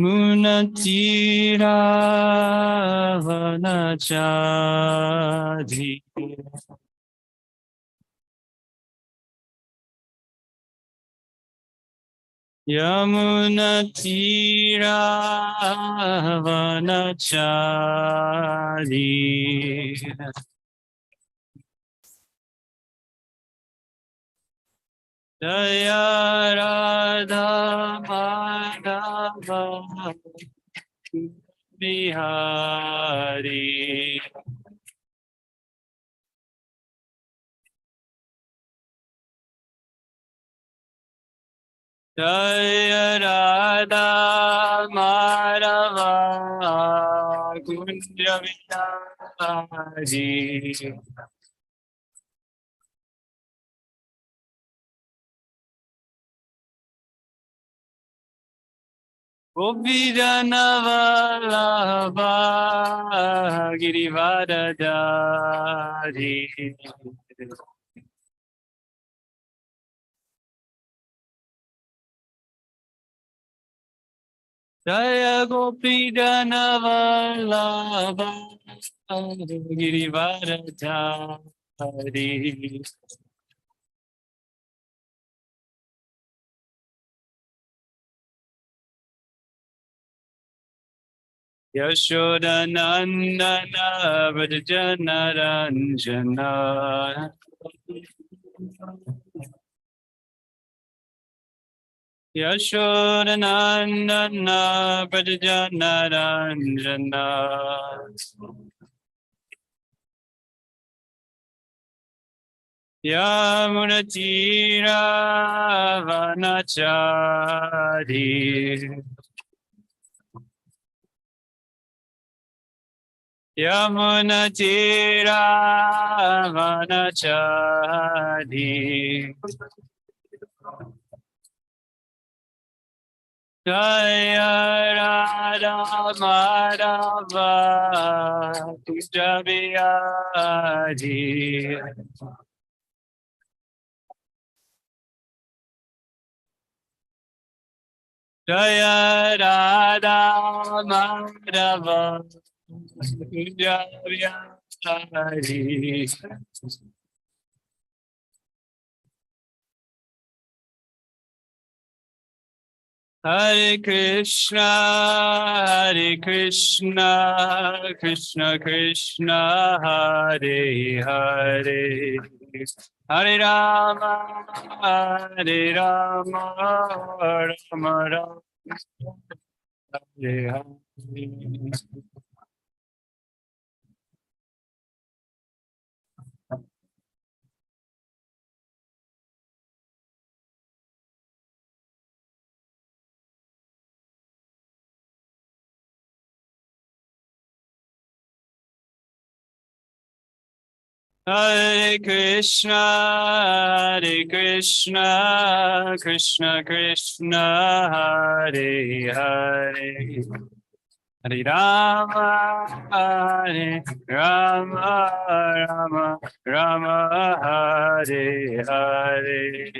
Munatira vanachadi Yamunatira vanachadi Jaya Radha Madhava Bihari Jaya Radha Madhava Kunja Bihari Gopijanavalabha Girivaradari Jaya Gopijanavalabha Girivaradari Yashodanandana Vrajanaranjana Yashodanandana Vrajanaranjana Yamunatira Vanachari Yamunatira Vanachari Jaya Radha Madhava Kunja Bihari Jaya Radha Madhava Kunja Bihari Hare Krishna, Krishna Krishna, Hare Hare, Hare Rama, Rama Rama, Hare Hare. Hare Krishna, Krishna Krishna, Hare Hare, Hare Rama, Rama Rama, Hare Hare.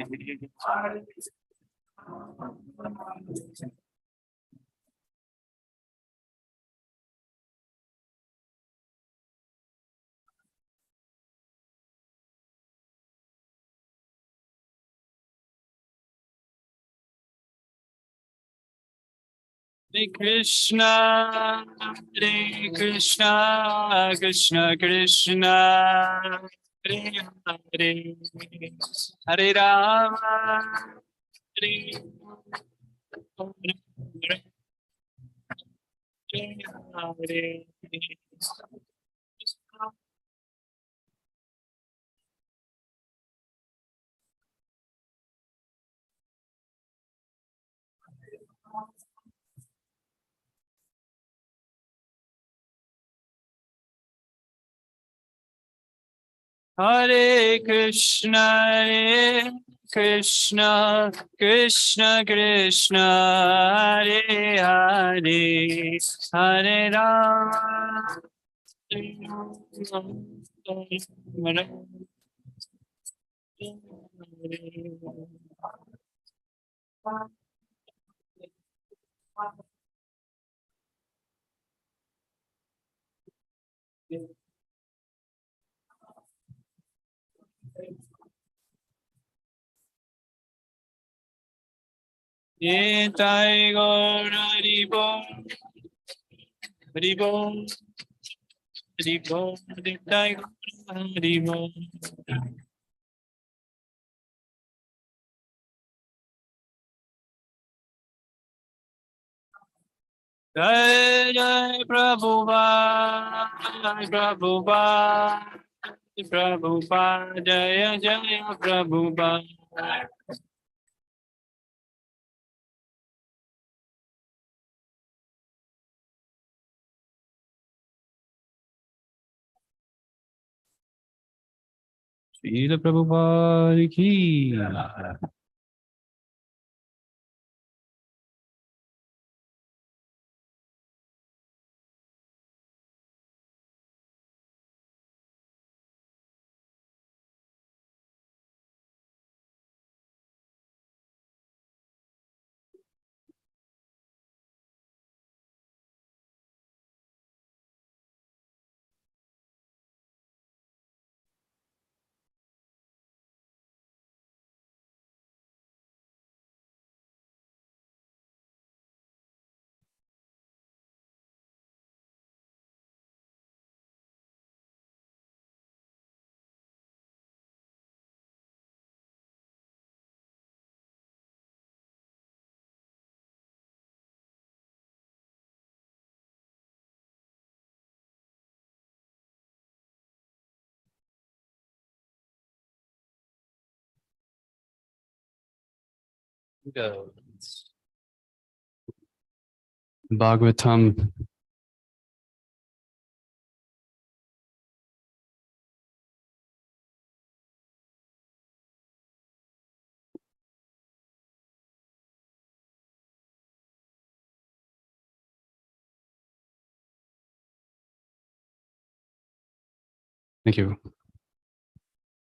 Hare Krishna, Krishna Krishna, Hare Hare, Hare Rama, Hare Hare. Hare Krishna, Krishna Krishna, Hare Hare, Hare Rama, Hare Rama, Nitai Gaura Haribol, Haribol, Haribol, Nitai Gaura Haribol. Jai Jai Prabhupada, Jai Prabhupada, Prabhupada, Jaya Jaya Prabhupada. Srila Prabhupada ki. Bhagavatam. Thank you.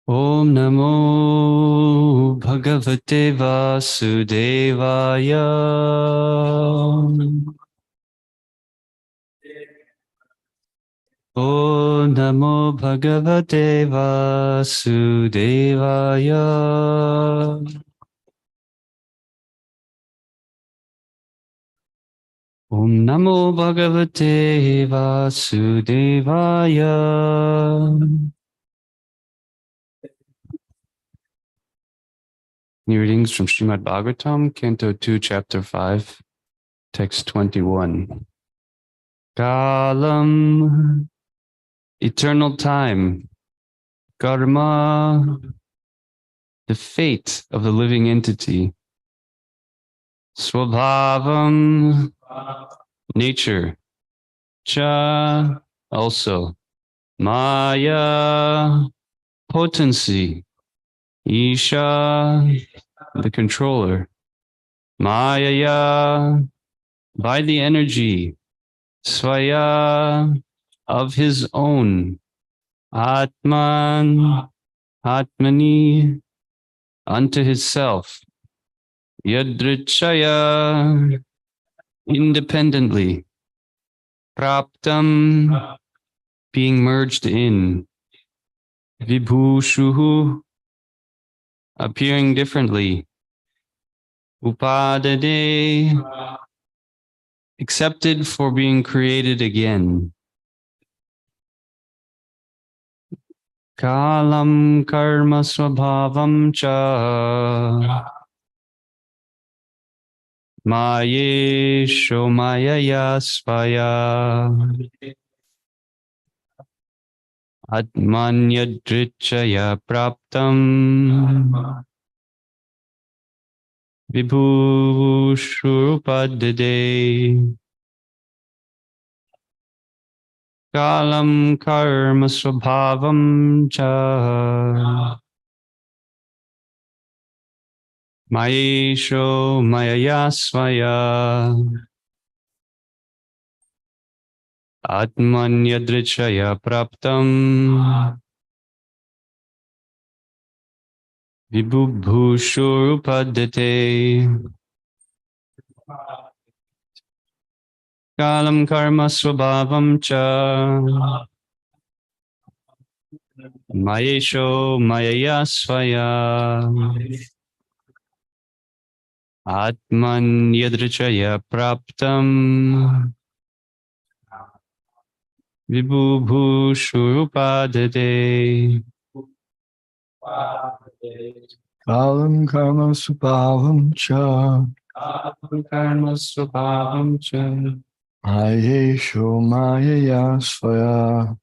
Om Namo Bhagavate Vasudevaya. Om Namo Bhagavate Vasudevaya. Om Namo Bhagavate Vasudevaya. New readings from Srimad Bhagavatam, Canto 2, Chapter 5, Text 21. Kalam, eternal time. Karma, the fate of the living entity. Swabhavam, nature. Cha, also. Maya, potency. Isha, the controller. Mayaya, by the energy. Swaya, of his own. Atman, Atmani, unto his self. Yadrichaya, independently. Praptam, being merged in. Vibhushuhu, appearing differently. Upadade, accepted for being created again. Kalam karma swabhavam cha. Maye shomayaya svaya. Atmanyadrichaya praptam. Vibhushurupadade. Kalam karma swabhavam cha. Maesho mayaya svaya. Atmanyadrichaya praptam. Vibhubhushurupadate. Kalam karma swabhavam cha. Mayesho mayaya svaya. Atman yadrichaya praptam. Vibhubhushurupadate. Kalam karma subhavam cha. Karma swabhavam cha. Ayesho mayaya svaya.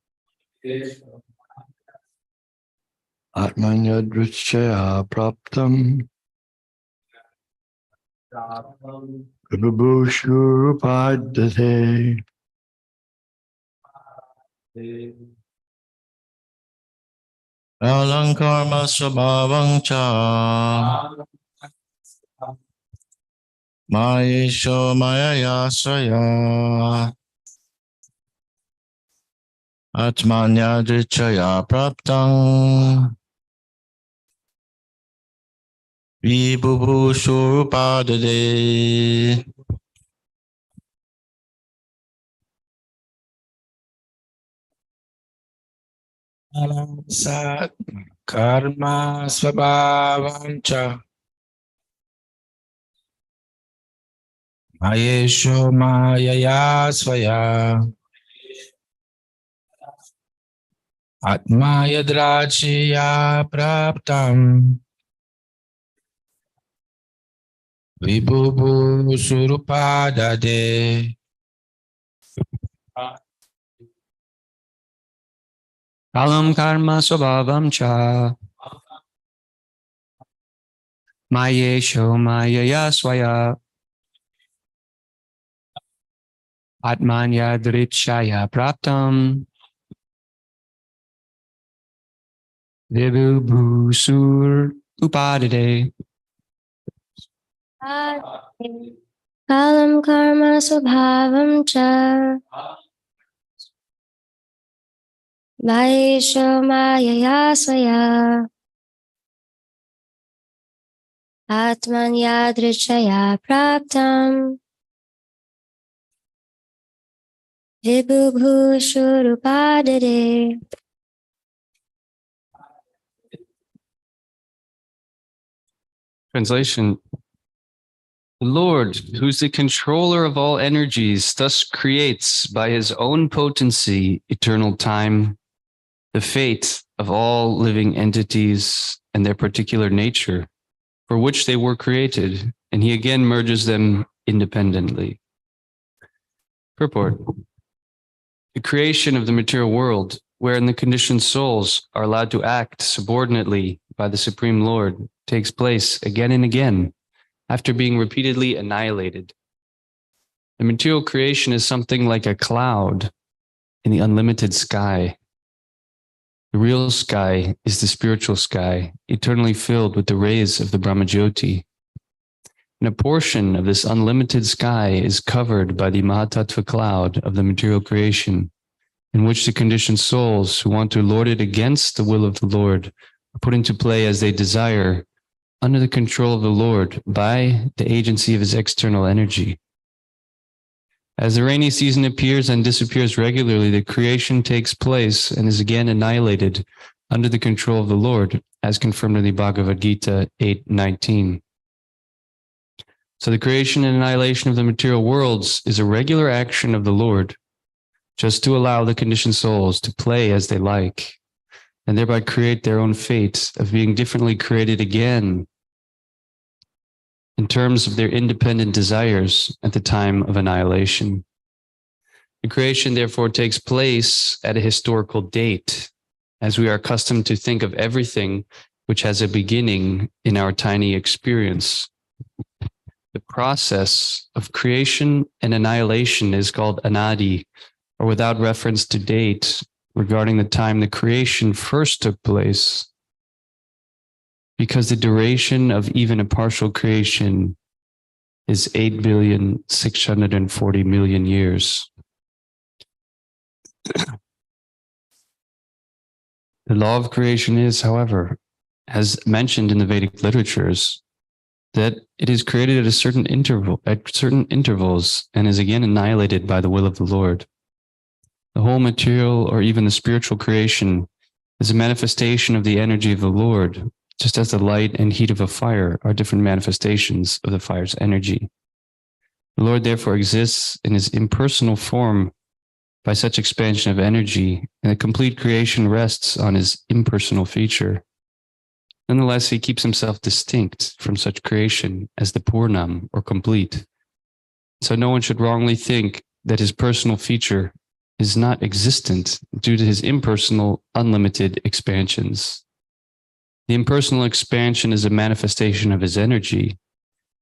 Atman yadrichaya praptam. Vibhushurupadate. Kalam karma swabhavang cha. Mayesho mayaya swaya. Atmanya drichaya praptang. Vibhubhushurupadade. Sat karma swabhavam cha mayesho mayaya svaya atma yadrachiya praptam vibhubu surupadade. Kalam karma swabhavam cha. Mayesho mayaya swaya. Atmanya drichaya praptam. Vibhubhusur upadade. Kalam karma swabhavam cha Vaisho mayaya swaya Atman yadrichaya praptam Vibhubhu shurupadade. Translation. The Lord, who's the controller of all energies, thus creates by his own potency eternal time, the fate of all living entities and their particular nature, for which they were created, and he again merges them independently. Purport. The creation of the material world, wherein the conditioned souls are allowed to act subordinately by the Supreme Lord, takes place again and again, after being repeatedly annihilated. The material creation is something like a cloud in the unlimited sky. The real sky is the spiritual sky, eternally filled with the rays of the Brahmajyoti. And a portion of this unlimited sky is covered by the Mahatattva cloud of the material creation, in which the conditioned souls who want to lord it against the will of the Lord are put into play as they desire, under the control of the Lord by the agency of his external energy. As the rainy season appears and disappears regularly, the creation takes place and is again annihilated under the control of the Lord, as confirmed in the Bhagavad Gita 8:19. So the creation and annihilation of the material worlds is a regular action of the Lord, just to allow the conditioned souls to play as they like, and thereby create their own fate of being differently created again in terms of their independent desires at the time of annihilation. The creation therefore takes place at a historical date, as we are accustomed to think of everything which has a beginning in our tiny experience. The process of creation and annihilation is called anadi, or without reference to date, regarding the time the creation first took place, because the duration of even a partial creation is 8,640,000,000 years. The law of creation is, however, as mentioned in the Vedic literatures, that it is created at certain intervals, and is again annihilated by the will of the Lord. The whole material or even the spiritual creation is a manifestation of the energy of the Lord, just as the light and heat of a fire are different manifestations of the fire's energy. The Lord therefore exists in his impersonal form by such expansion of energy, and the complete creation rests on his impersonal feature. Nonetheless, he keeps himself distinct from such creation as the Purnam, or complete. So no one should wrongly think that his personal feature is not existent due to his impersonal, unlimited expansions. The impersonal expansion is a manifestation of his energy,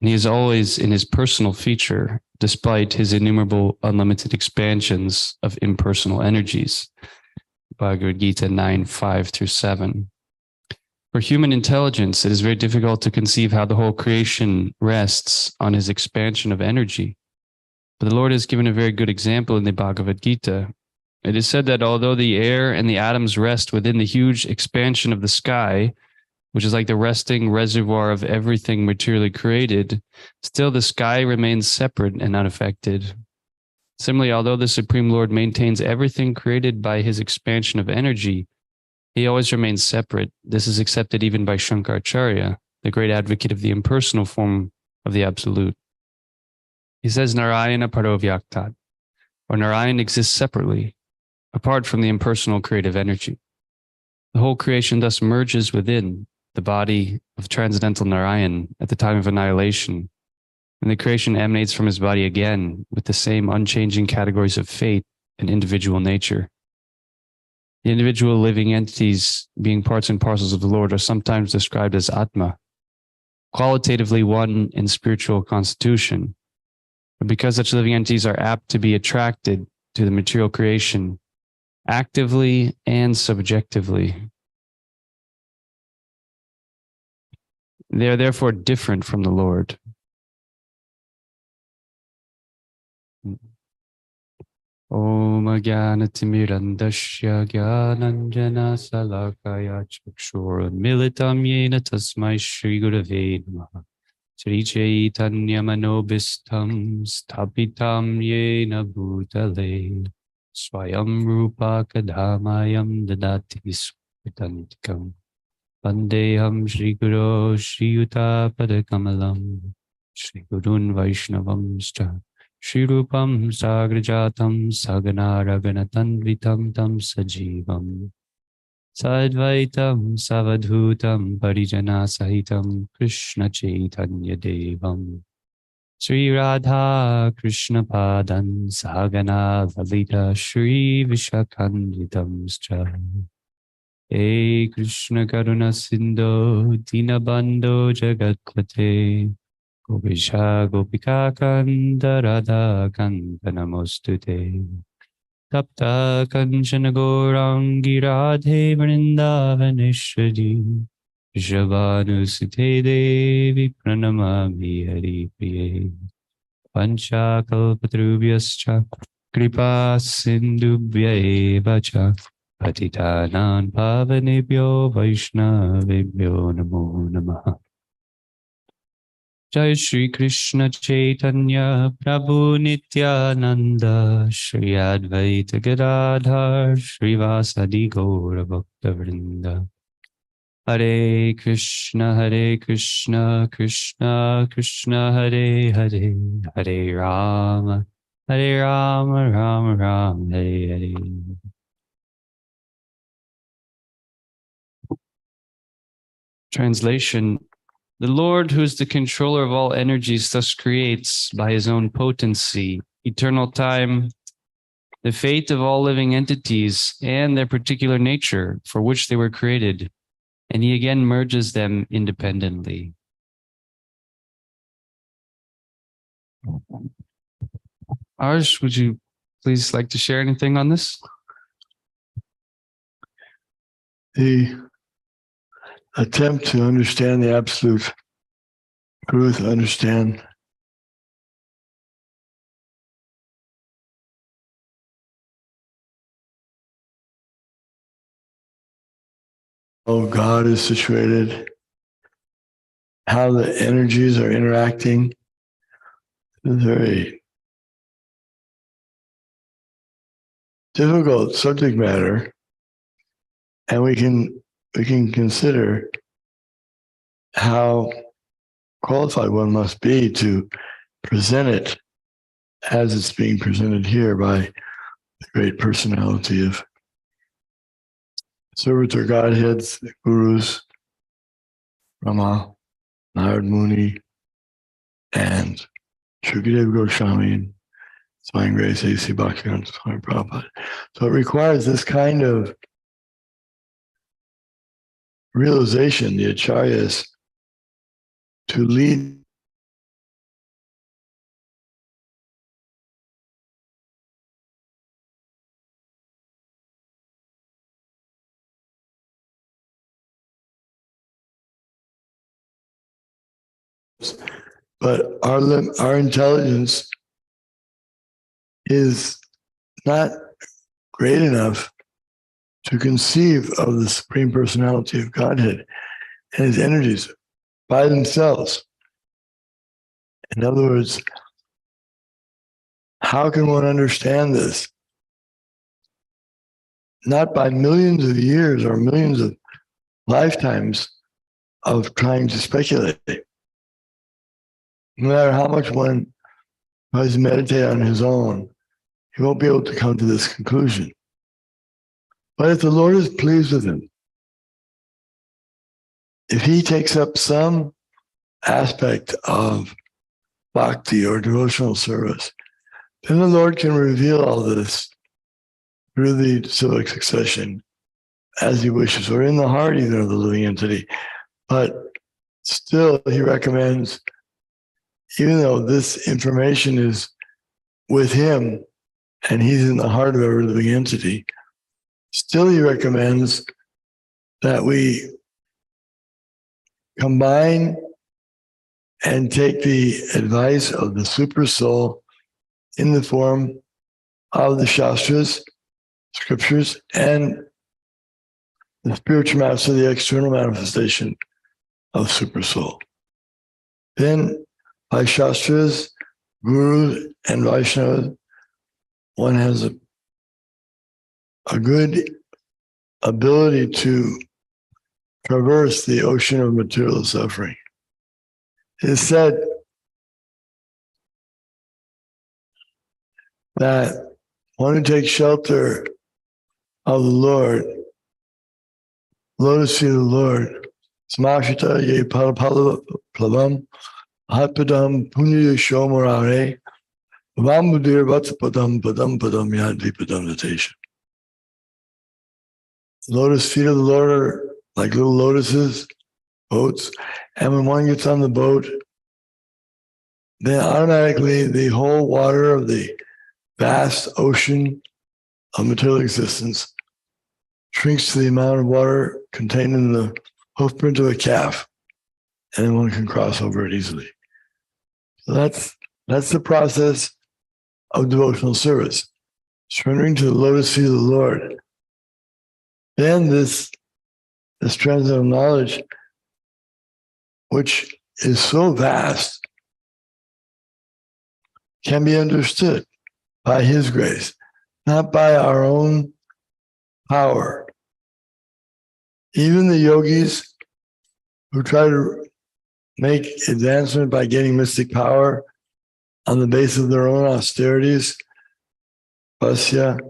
and he is always in his personal feature, despite his innumerable, unlimited expansions of impersonal energies. Bhagavad Gita 9:5-7. For human intelligence, it is very difficult to conceive how the whole creation rests on his expansion of energy. But the Lord has given a very good example in the Bhagavad Gita. It is said that although the air and the atoms rest within the huge expansion of the sky, which is like the resting reservoir of everything materially created, still the sky remains separate and unaffected. Similarly, although the Supreme Lord maintains everything created by his expansion of energy, he always remains separate. This is accepted even by Shankaracharya, the great advocate of the impersonal form of the Absolute. He says, Narayana Parovyaktad, or Narayan exists separately, apart from the impersonal creative energy. The whole creation thus merges within the body of transcendental Narayan at the time of annihilation, and the creation emanates from his body again with the same unchanging categories of fate and individual nature. The individual living entities, being parts and parcels of the Lord, are sometimes described as Atma, qualitatively one in spiritual constitution. But because such living entities are apt to be attracted to the material creation, actively and subjectively, they are therefore different from the Lord. Om Jnanatimirandasya Jnananjana Salakaya Chakshurunmilitam Yena Tasmai Shri Gurave Namaha Shri Chaitanya Manobistam Stapitam Yena Bhutale Swayam Rupa Kadhamayam Dadati Svitantikam Vandeham Shri Guru Shri Yuta Padakamalam Shri Gurun Vaishnavamscha Shri Rupam Sagrajatam Sagana Raganatanvitam Tam Sajivam Sadvaitam Savadhutam Parijana Sahitam Krishna Chaitanya Devam Sri Radha Krishna Padan Sagana Lalita Shri Vishakandritam Scha Hey Krishna Karuna Sindhu Dinabandho Jagatpate Gopisha Gopika Kanda Radha Kanda Namostute Tapta Kanchana Gaurangi Radhe Vrindavaneshwari Shabhanusute Devi Pranamami Hari Priye Pancha Kalpatrubhyascha Kripa Sindhubhya Cha Patitanam Pavanebhyo Vaishnavebhyo Namo Namaha Jai Shri Krishna Chaitanya Prabhu Nityananda Shri Advaita Gadadhar Shri Vasadi Gaura Bhakta Vrinda Hare Krishna Krishna Krishna Hare Hare Hare Rama Rama Rama Hare Hare. Translation. The Lord, who is the controller of all energies, thus creates by his own potency, eternal time, the fate of all living entities and their particular nature for which they were created, and he again merges them independently. Arj, would you please like to share anything on this? The attempt to understand the absolute truth, understand God is situated, how the energies are interacting. It's very difficult subject matter, and we can consider how qualified one must be to present it as it's being presented here by the great personality of servants or Godheads, the Gurus, Brahma, Narad Muni, and Shukadev Goswami, and Swami Grace A.C. Bhaktivedanta Swami Prabhupada. So it requires this kind of realization, the acharyas, to lead but our intelligence is not great enough to conceive of the Supreme Personality of Godhead and his energies by themselves. In other words, how can one understand this? Not by millions of years or millions of lifetimes of trying to speculate. No matter how much one tries to meditate on his own, he won't be able to come to this conclusion. But if the Lord is pleased with him, if he takes up some aspect of bhakti or devotional service, then the Lord can reveal all this through the civic succession as he wishes, or in the heart even of the living entity. But still, he recommends, even though this information is with him and he's in the heart of every living entity, still he recommends that we combine and take the advice of the super soul in the form of the Shastras, scriptures, and the spiritual master, the external manifestation of super soul. Then by Shastras, Guru, and Vaishnava, one has a good ability to traverse the ocean of material suffering. It is said that one who takes shelter of the Lord, lotus feet of the Lord, samashita ye palapala plavam, hatpadam punya shomorare, vambudir vatsapadam padam padam yadvipadam natation. Lotus feet of the Lord are like little lotuses, boats, and when one gets on the boat, then automatically the whole water of the vast ocean of material existence shrinks to the amount of water contained in the hoofprint of a calf, and then one can cross over it easily. So that's the process of devotional service, surrendering to the lotus feet of the Lord. Then this transcendental knowledge, which is so vast, can be understood by his grace, not by our own power. Even the yogis who try to make advancement by getting mystic power on the basis of their own austerities, pasya,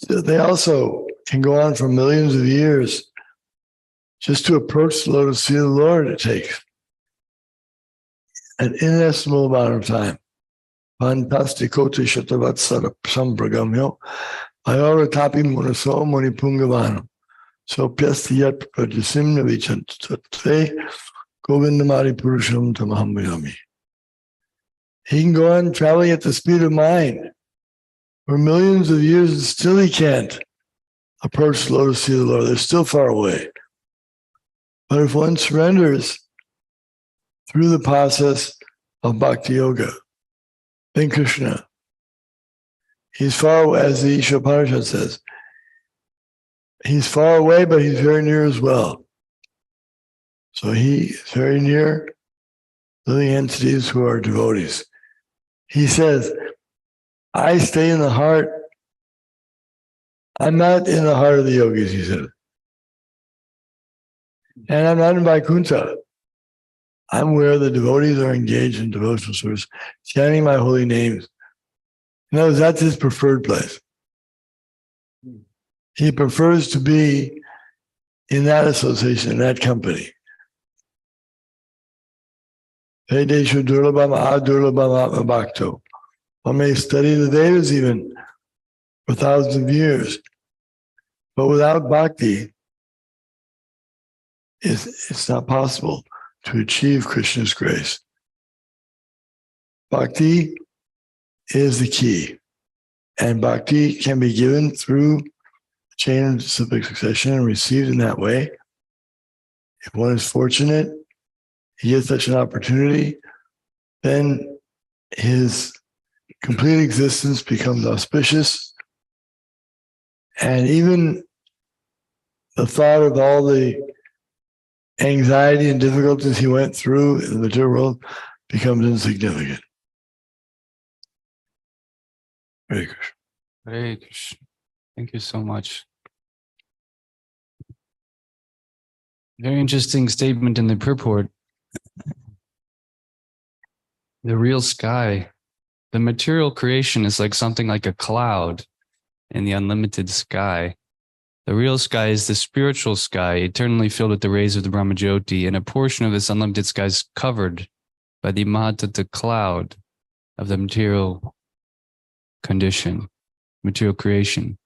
they also can go on for millions of years. Just to approach the lotus feet of the Lord, it takes an inestimable amount of time. Fantasticote shatavatsara sampragamyo ayoratapi munaso munipungavano so pyastiyat prajasim navichantate govindamari purusham tamahamayami. He can go on traveling at the speed of mind for millions of years and still he can't approach the lotus feet of the Lord. They're still far away. But if one surrenders through the process of bhakti yoga, then Krishna, he's far away, as the Isha Upanishad says, He's far away, but he's very near as well. So he is very near living entities who are devotees. He says, I stay in the heart. I'm not in the heart of the yogis, he said. And I'm not in Vaikuntha. I'm where the devotees are engaged in devotional service, chanting my holy names. In other words, that's his preferred place. He prefers to be in that association, in that company. Vedeshu durlabham adurlabham atma bhakto. One may study the Vedas even for thousands of years, but without bhakti, it's not possible to achieve Krishna's grace. Bhakti is the key, and bhakti can be given through a chain of disciplic succession and received in that way. If one is fortunate, he gets such an opportunity, then his complete existence becomes auspicious, and even the thought of all the anxiety and difficulties he went through in the material world becomes insignificant. Hare Krishna. Hare Krishna. Thank you so much. Very interesting statement in the purport. The real sky, the material creation is like something like a cloud in the unlimited sky. The real sky is the spiritual sky, eternally filled with the rays of the Brahmajyoti, and a portion of this unlimited sky is covered by the Mahatata cloud of the material condition, material creation.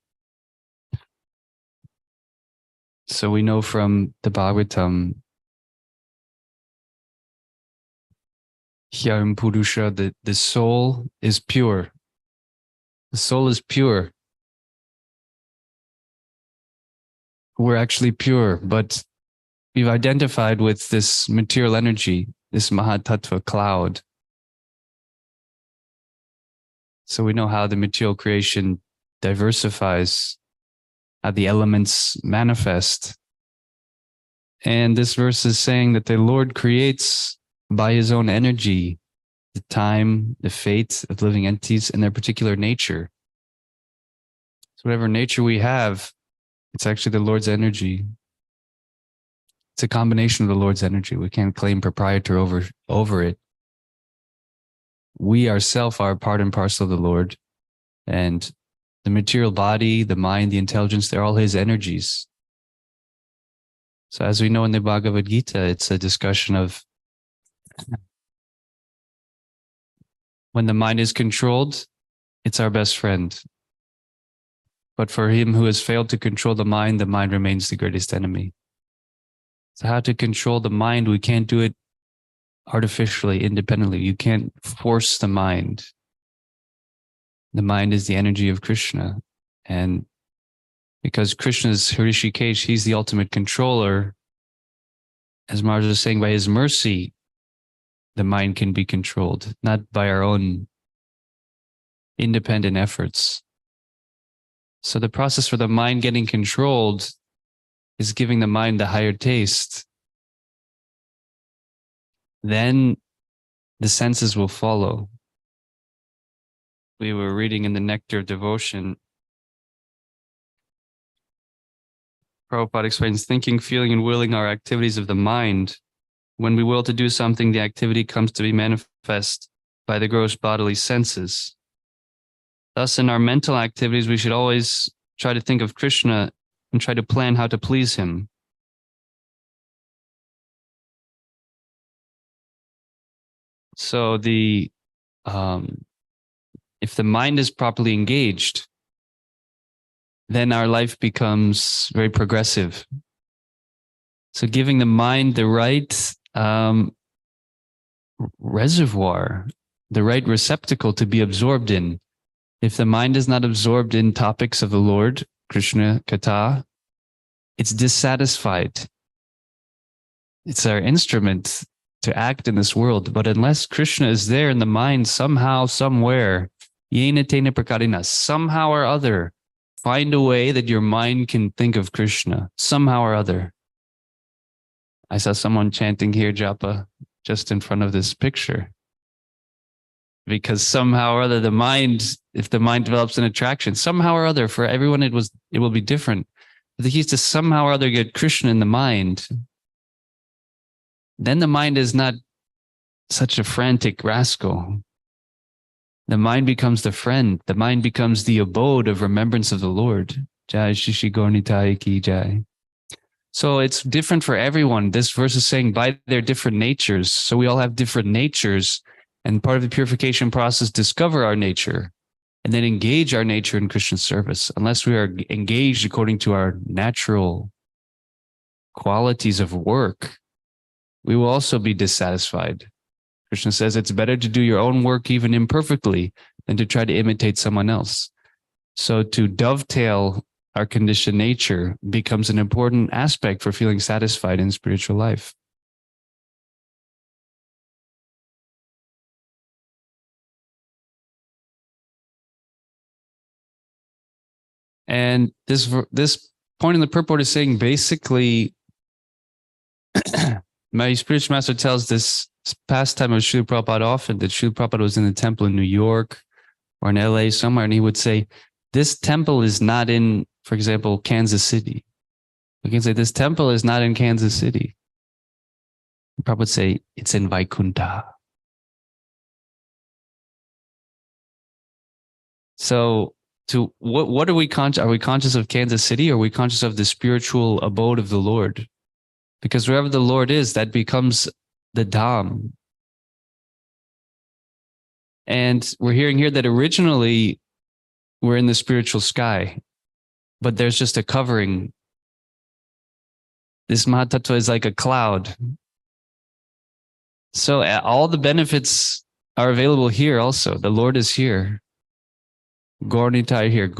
So we know from the Bhagavatam, Hyam Purusha, that the soul is pure. The soul is pure. We're actually pure, but we've identified with this material energy, this Mahatattva cloud. So we know how the material creation diversifies, how the elements manifest. And this verse is saying that the Lord creates by his own energy the time, the fate of living entities and their particular nature. So whatever nature we have, it's actually the Lord's energy. It's a combination of the Lord's energy. We can't claim proprietor over it. We ourselves are part and parcel of the Lord. And the material body, the mind, the intelligence, they're all his energies. So as we know in the Bhagavad Gita, it's a discussion of when the mind is controlled, it's our best friend. But for him who has failed to control the mind remains the greatest enemy. So how to control the mind? We can't do it artificially, independently. You can't force the mind. The mind is the energy of Krishna. And because Krishna is Hrishikesh, he's the ultimate controller. As Maharaj was saying, by his mercy, the mind can be controlled, not by our own independent efforts. So the process for the mind getting controlled is giving the mind the higher taste. Then the senses will follow. We were reading in the Nectar of Devotion. Prabhupada explains, thinking, feeling, and willing are activities of the mind. When we will to do something, the activity comes to be manifest by the gross bodily senses. Thus, in our mental activities, we should always try to think of Krishna and try to plan how to please him. So if the mind is properly engaged, then our life becomes very progressive. So giving the mind the right reservoir, the right receptacle to be absorbed in. If the mind is not absorbed in topics of the Lord, Krishna Katha, it's dissatisfied. It's our instrument to act in this world. But unless Krishna is there in the mind somehow, somewhere, yena tena prakarina, somehow or other, find a way that your mind can think of Krishna somehow or other. I saw someone chanting here japa just in front of this picture. Because somehow or other, if the mind develops an attraction, somehow or other, for everyone it will be different. But the key is to somehow or other get Krishna in the mind. Then the mind is not such a frantic rascal. The mind becomes the friend. The mind becomes the abode of remembrance of the Lord. Jai Shishi Gornitai Ki Jai. So it's different for everyone. This verse is saying by their different natures. So we all have different natures. And part of the purification process, discover our nature and then engage our nature in Krishna service. Unless we are engaged according to our natural qualities of work, we will also be dissatisfied. Krishna says it's better to do your own work even imperfectly than to try to imitate someone else. So to dovetail our conditioned nature becomes an important aspect for feeling satisfied in spiritual life. And this point in the purport is saying basically, my spiritual master tells this pastime of Srila Prabhupada often, that Srila Prabhupada was in the temple in New York or in LA somewhere, and he would say, this temple is not in, for example, Kansas City. We can say, this temple is not in Kansas City. Prabhupada would say, it's in Vaikuntha. So, what are we conscious? Are we conscious of Kansas City, or are we conscious of the spiritual abode of the Lord? Because wherever the Lord is, that becomes the Dham. And we're hearing here that originally we're in the spiritual sky, but there's just a covering. This Mahatattva is like a cloud. So all the benefits are available here also. The Lord is here. Gaur-Nitai here.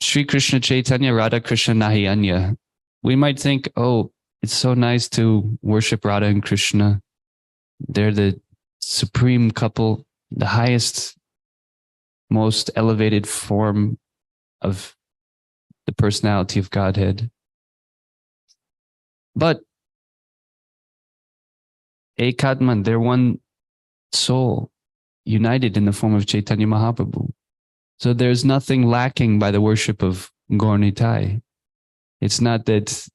Sri Krishna Chaitanya Radha Krishna Nahi Anya. We might think, oh, it's so nice to worship Radha and Krishna. They're the supreme couple, the highest, most elevated form of the personality of Godhead. But Ekatman, they're one soul, united in the form of Chaitanya Mahaprabhu. So there's nothing lacking by the worship of Gaur-Nitai. It's not that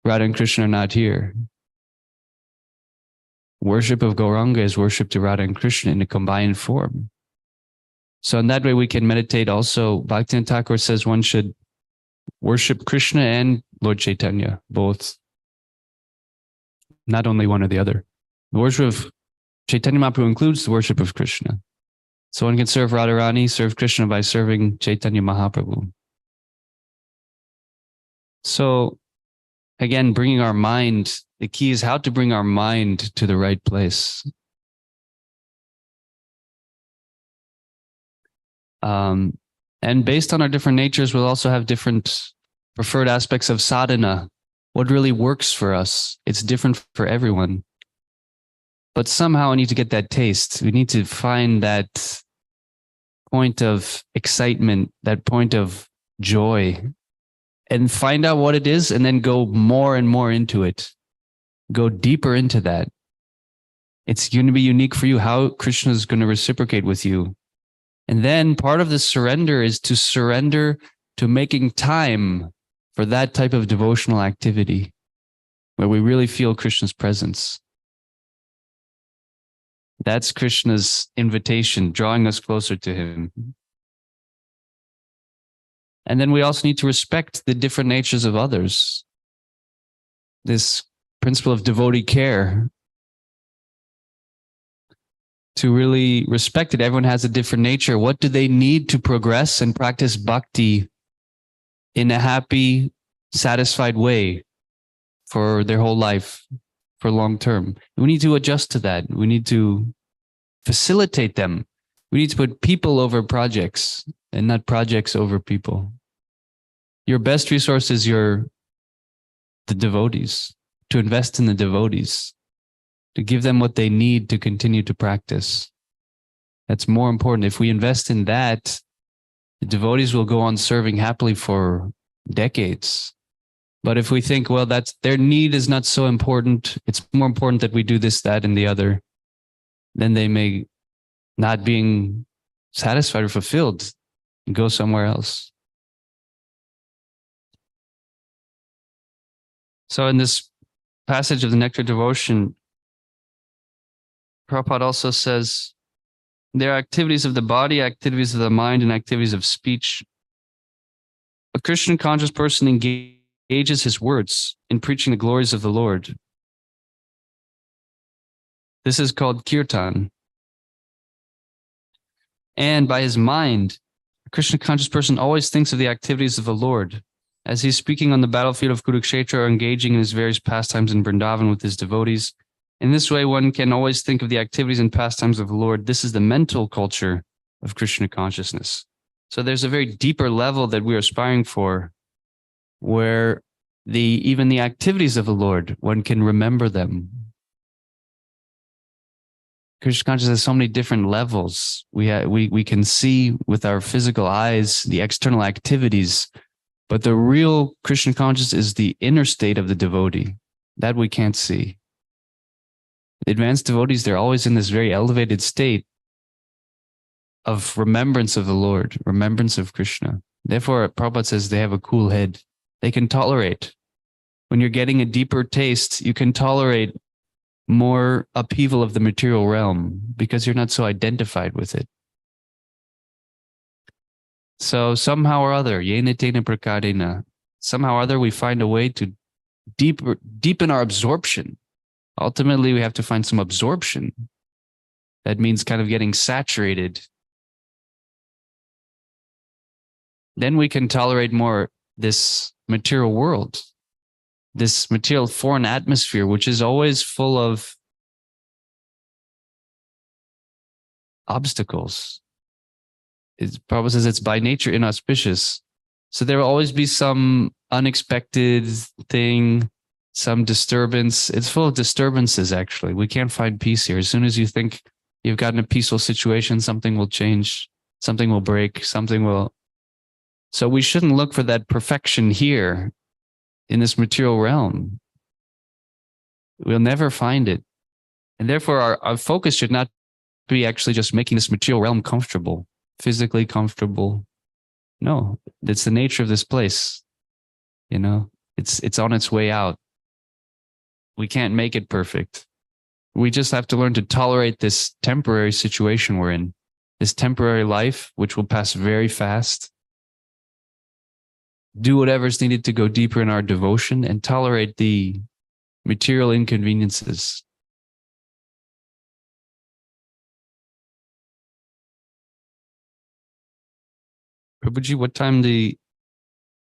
Radha and Krishna are not here. Worship of Gauranga is worship to Radha and Krishna in a combined form. So in that way we can meditate also. Bhaktivinoda Thakur says one should worship Krishna and Lord Chaitanya, both. Not only one or the other. The worship of Chaitanya Mahaprabhu includes the worship of Krishna. So one can serve Radharani, serve Krishna by serving Chaitanya Mahaprabhu. So again, bringing our mind, the key is how to bring our mind to the right place. And based on our different natures, we'll also have different preferred aspects of sadhana. What really works for us? It's different for everyone. But somehow I need to get that taste. We need to find that point of excitement, that point of joy, and find out what it is, and then go more and more into it. Go deeper into that. It's going to be unique for you, how Krishna is going to reciprocate with you. And then part of the surrender is to surrender to making time for that type of devotional activity where we really feel Krishna's presence. That's Krishna's invitation, drawing us closer to him. And then we also need to respect the different natures of others. This principle of devotee care. To really respect it, everyone has a different nature. What do they need to progress and practice bhakti in a happy, satisfied way for their whole life, for long term? We need to adjust to that. We need to facilitate them. We need to put people over projects and not projects over people. Your best resource is the devotees, to invest in the devotees, to give them what they need to continue to practice. That's more important. If we invest in that, The devotees will go on serving happily for decades. But if we think, well, that's their need is not so important, it's more important that we do this, that, and the other, then they may not being satisfied or fulfilled and go somewhere else. So in this passage of the Nectar Devotion, Prabhupada also says, there are activities of the body, activities of the mind, and activities of speech. A Christian conscious person engages his words in preaching the glories of the Lord. This is called kirtan. And by his mind, a Christian conscious person always thinks of the activities of the Lord. As he's speaking on the battlefield of Kurukshetra or engaging in his various pastimes in Vrindavan with his devotees. In this way, one can always think of the activities and pastimes of the Lord. This is the mental culture of Krishna consciousness. So there's a very deeper level that we're aspiring for, where even the activities of the Lord, one can remember them. Krishna consciousness has so many different levels. We can see with our physical eyes the external activities, but the real Krishna consciousness is the inner state of the devotee. That we can't see. The advanced devotees, they're always in this very elevated state of remembrance of the Lord, remembrance of Krishna. Therefore, Prabhupada says they have a cool head. They can tolerate. When you're getting a deeper taste, you can tolerate more upheaval of the material realm because you're not so identified with it. So somehow or other, yena tena prakadena, somehow or other we find a way to deepen our absorption. Ultimately, we have to find some absorption. That means kind of getting saturated. Then we can tolerate more this material world, this material foreign atmosphere, which is always full of obstacles. Prabhupada says it's by nature inauspicious. So there will always be some unexpected thing, some disturbance. It's full of disturbances, actually. We can't find peace here. As soon as you think you've gotten a peaceful situation, something will change, something will break, something will. So we shouldn't look for that perfection here in this material realm. We'll never find it. And therefore, our focus should not be actually just making this material realm comfortable, physically comfortable. No, it's the nature of this place. You know, it's on its way out. We can't make it perfect. We just have to learn to tolerate this temporary situation we're in, this temporary life, which will pass very fast. Do whatever's needed to go deeper in our devotion and tolerate the material inconveniences. Prabhuji, what time the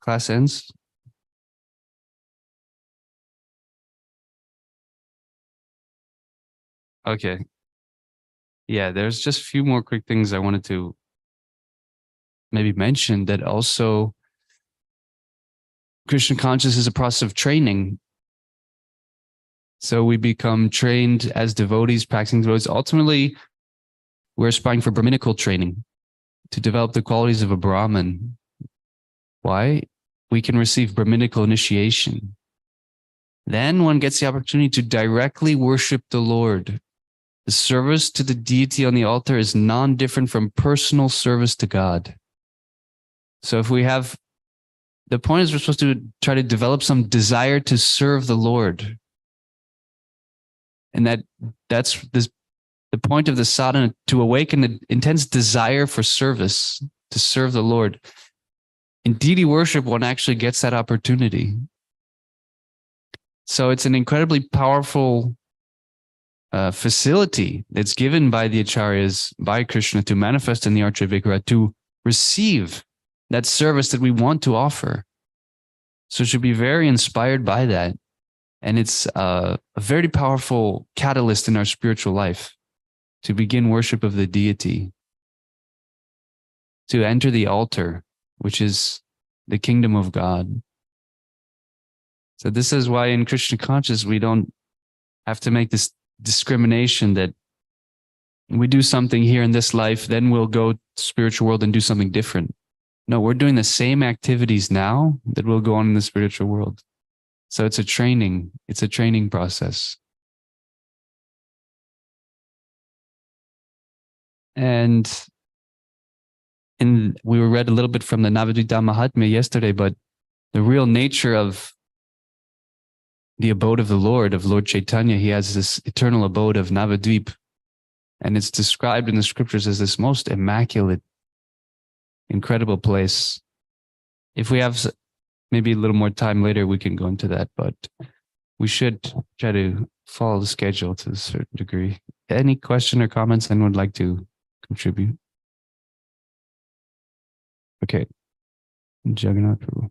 class ends? Okay. Yeah, there's just a few more quick things I wanted to maybe mention that also Krishna consciousness is a process of training. So we become trained as devotees, practicing devotees. Ultimately, we're aspiring for Brahminical training to develop the qualities of a Brahmin. Why? We can receive Brahminical initiation. Then one gets the opportunity to directly worship the Lord. The service to the deity on the altar is non-different from personal service to God. So if we have, the point is we're supposed to try to develop some desire to serve the Lord. And that's the point of the sadhana, to awaken an intense desire for service, to serve the Lord. In deity worship, one actually gets that opportunity. So it's an incredibly powerful facility that's given by the acharyas, by Krishna, to manifest in the Archa Vigraha, to receive that service that we want to offer. So it should be very inspired by that. And it's a very powerful catalyst in our spiritual life to begin worship of the deity, to enter the altar, which is the kingdom of God. So this is why in Krishna consciousness, we don't have to make this discrimination that we do something here in this life, then we'll go to the spiritual world and do something different. No, we're doing the same activities now that will go on in the spiritual world. So it's a training process. And we read a little bit from the Navadvita Mahatmya yesterday, but the real nature of the abode of the Lord, of Lord Chaitanya, he has this eternal abode of Navadvip. And it's described in the scriptures as this most immaculate, incredible place. If we have maybe a little more time later, we can go into that, but we should try to follow the schedule to a certain degree. Any question or comments anyone would like to contribute? Okay. Jagannath Prabhu.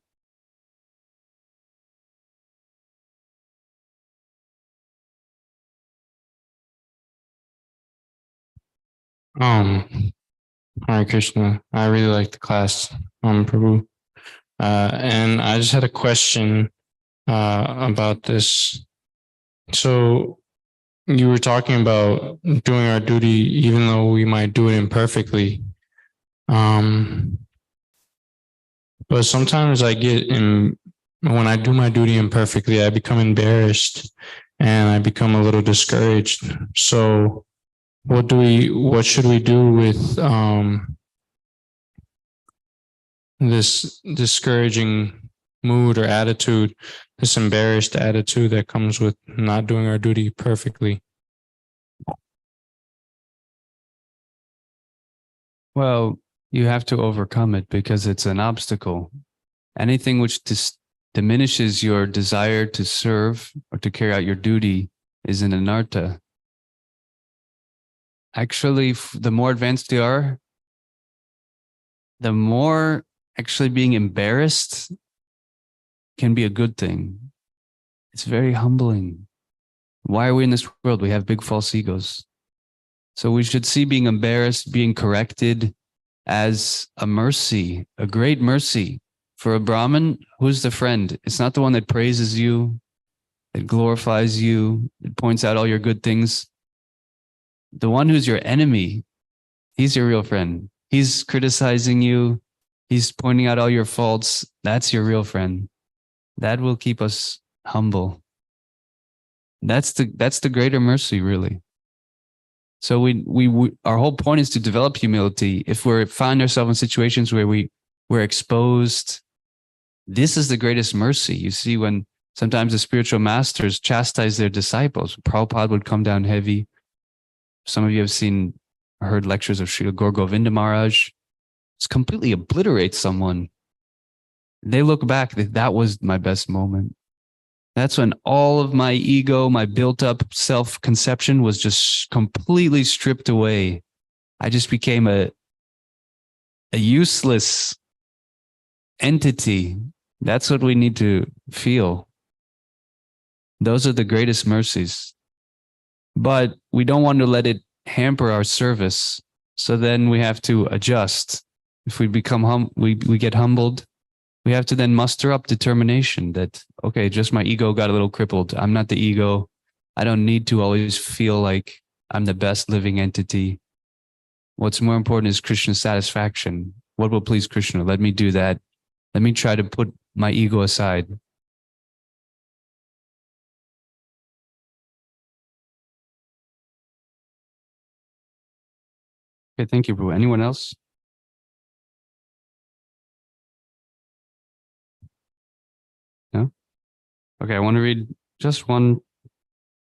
Hare Krishna. I really like the class, Prabhu. And I just had a question about this. So you were talking about doing our duty even though we might do it imperfectly. But sometimes when I do my duty imperfectly, I become embarrassed and I become a little discouraged. So what should we do with this discouraging mood or attitude, this embarrassed attitude that comes with not doing our duty perfectly? Well, you have to overcome it because it's an obstacle. Anything which diminishes your desire to serve or to carry out your duty is an anartha. Actually, the more advanced you are, the more actually being embarrassed can be a good thing. It's very humbling. Why are we in this world? We have big false egos. So we should see being embarrassed, being corrected as a mercy, a great mercy. For a Brahmin, who's the friend? It's not the one that praises you, that glorifies you, that points out all your good things. The one who's your enemy, he's your real friend. He's criticizing you. He's pointing out all your faults. That's your real friend. That will keep us humble. That's the greater mercy, really. So our whole point is to develop humility. If we find ourselves in situations where we're exposed, this is the greatest mercy. You see, when sometimes the spiritual masters chastise their disciples, Prabhupada would come down heavy. Some of you have heard lectures of Srila Gaur Govinda Maharaj. It's completely obliterates someone. They look back, that was my best moment. That's when all of my ego, my built-up self-conception was just completely stripped away. I just became a useless entity. That's what we need to feel. Those are the greatest mercies. But we don't want to let it hamper our service. So then we have to adjust. If we become we get humbled, we have to then muster up determination that, okay, just my ego got a little crippled. I'm not the ego. I don't need to always feel like I'm the best living entity. What's more important is Krishna's satisfaction. What will please Krishna? Let me do that. Let me try to put my ego aside. Okay, thank you, Prabhu. Anyone else? No? Okay, I want to read just one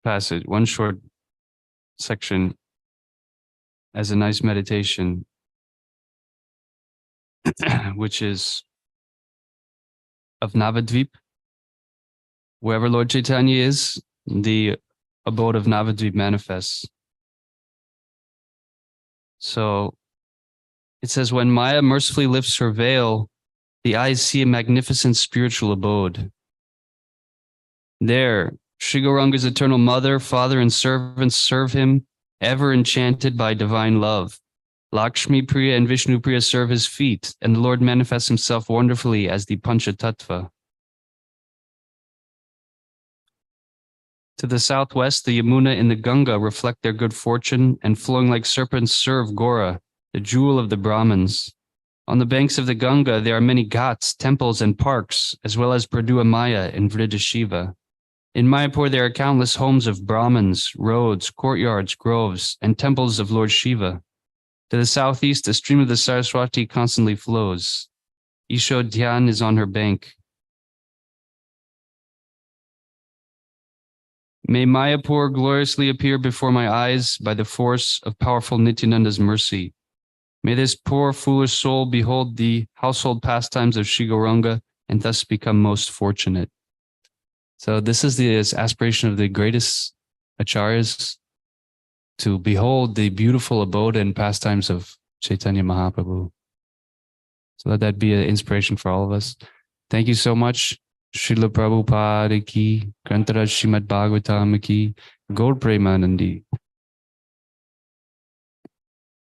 passage, one short section as a nice meditation, which is of Navadvip. Wherever Lord Chaitanya is, the abode of Navadvip manifests. So it says, when Maya mercifully lifts her veil, the eyes see a magnificent spiritual abode. There, Sri Gauranga's eternal mother, father, and servants serve him, ever enchanted by divine love. Lakshmi Priya and Vishnu Priya serve his feet, and the Lord manifests himself wonderfully as the Panchatattva. To the southwest, the Yamuna and the Ganga reflect their good fortune, and flowing like serpents serve Gora, the jewel of the Brahmins. On the banks of the Ganga, there are many ghats, temples, and parks, as well as Pradua Maya and Vridashiva. In Mayapur, there are countless homes of Brahmins, roads, courtyards, groves, and temples of Lord Shiva. To the southeast, the stream of the Saraswati constantly flows. Isho Dhyan is on her bank. May Mayapur gloriously appear before my eyes by the force of powerful Nityananda's mercy. May this poor foolish soul behold the household pastimes of Sri Gauranga and thus become most fortunate. So this is the aspiration of the greatest acharyas, to behold the beautiful abode and pastimes of Chaitanya Mahaprabhu. So let that be an inspiration for all of us. Thank you so much. Srila Prabhupada ki, Grantaraj Srimad Bhagavatam ki, Gaur Premanandi.